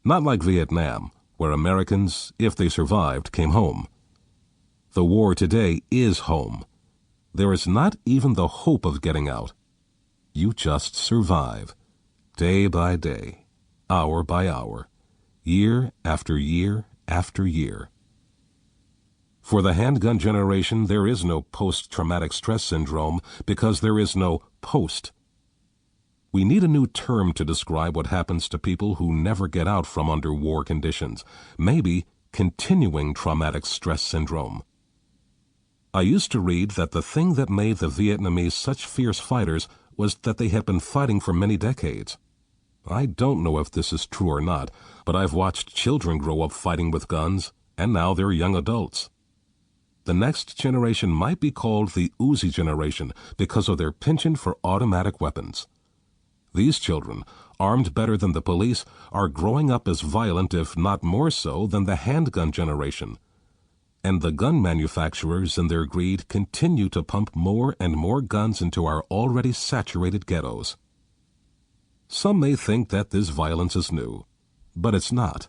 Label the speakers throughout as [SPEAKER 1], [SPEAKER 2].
[SPEAKER 1] Not like Vietnam, where Americans, if they survived, came home. The war today is home. There is not even the hope of getting out. You just survive, day by day, hour by hour, year after year after year. For the handgun generation, there is no post-traumatic stress syndrome because there is no post. We need a new term to describe what happens to people who never get out from under war conditions. Maybe continuing traumatic stress syndrome. I used to read that the thing that made the Vietnamese such fierce fighters was that they had been fighting for many decades. I don't know if this is true or not, but I've watched children grow up fighting with guns, and now they're young adults. The next generation might be called the Uzi generation because of their penchant for automatic weapons. These children, armed better than the police, are growing up as violent, if not more so, than the handgun generation. And the gun manufacturers, in their greed, continue to pump more and more guns into our already saturated ghettos. Some may think that this violence is new, but it's not.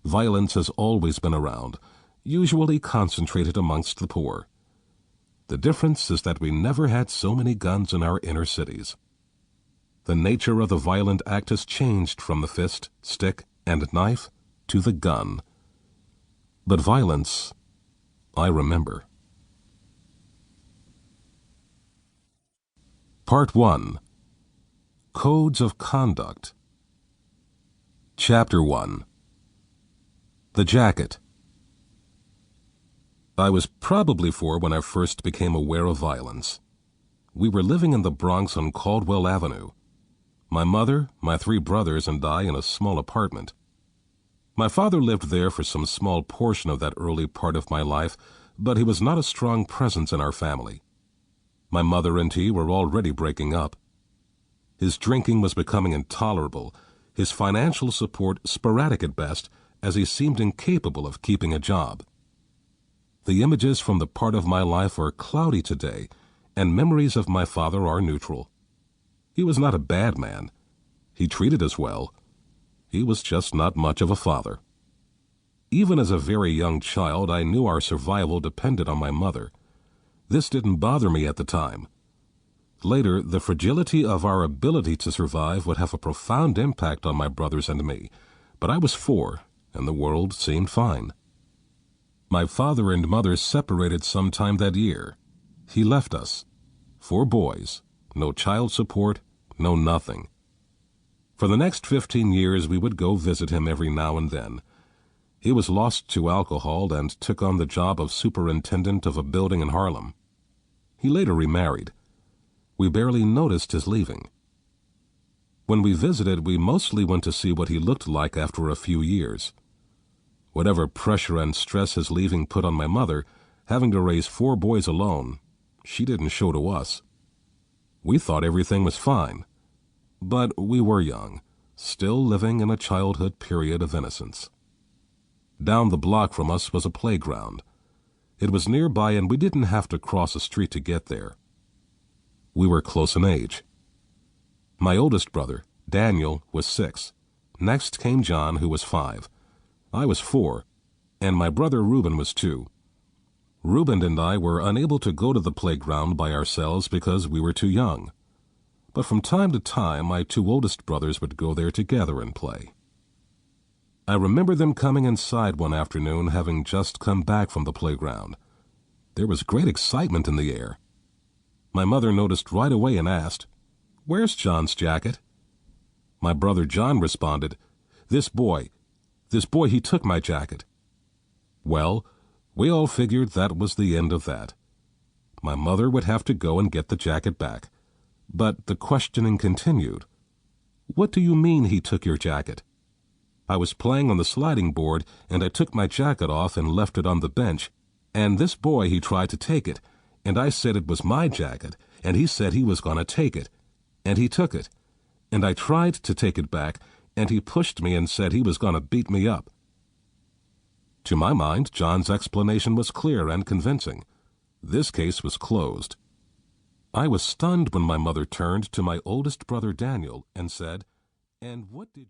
[SPEAKER 1] Violence has always been around, usually concentrated amongst the poor. The difference is that we never had so many guns in our inner cities. The nature of the violent act has changed from the fist, stick, and knife to the gun. But violence, I remember. Part 1. Codes of Conduct. Chapter 1. The Jacket. I was probably 4 when I first became aware of violence. We were living in the Bronx on Caldwell Avenue. My mother, my 3 brothers, and I in a small apartment. My father lived there for some small portion of that early part of my life, but he was not a strong presence in our family. My mother and he were already breaking up. His drinking was becoming intolerable, his financial support sporadic at best, as he seemed incapable of keeping a job. The images from the part of my life are cloudy today, and memories of my father are neutral. He was not a bad man. He treated us well. He was just not much of a father. Even as a very young child, I knew our survival depended on my mother. This didn't bother me at the time. Later, the fragility of our ability to survive would have a profound impact on my brothers and me, but I was 4, and the world seemed fine. My father and mother separated sometime that year. He left us. 4 boys, no child support, no nothing. For the next 15 years we would go visit him every now and then. He was lost to alcohol and took on the job of superintendent of a building in Harlem. He later remarried. We barely noticed his leaving. When we visited, we mostly went to see what he looked like after a few years. Whatever pressure and stress his leaving put on my mother, having to raise 4 boys alone, she didn't show to us. We thought everything was fine. But we were young, still living in a childhood period of innocence. Down the block from us was a playground. It was nearby and we didn't have to cross a street to get there. We were close in age. My oldest brother, Daniel, was 6. Next came John, who was 5. I was 4, and my brother Reuben was 2. Reuben and I were unable to go to the playground by ourselves because we were too young. But from time to time, my 2 oldest brothers would go there together and play. I remember them coming inside one afternoon, having just come back from the playground. There was great excitement in the air. My mother noticed right away and asked, "Where's John's jacket?" My brother John responded, This boy, he took my jacket." Well, we all figured that was the end of that. My mother would have to go and get the jacket back. But the questioning continued. "What do you mean he took your jacket?" I was playing on the sliding board, and I took my jacket off and left it on the bench, and this boy, he tried to take it, and I said it was my jacket, and he said he was going to take it, and he took it, and I tried to take it back, and he pushed me and said he was going to beat me up. To my mind, John's explanation was clear and convincing. This case was closed. I was stunned when my mother turned to my oldest brother Daniel and said, "And what did you..."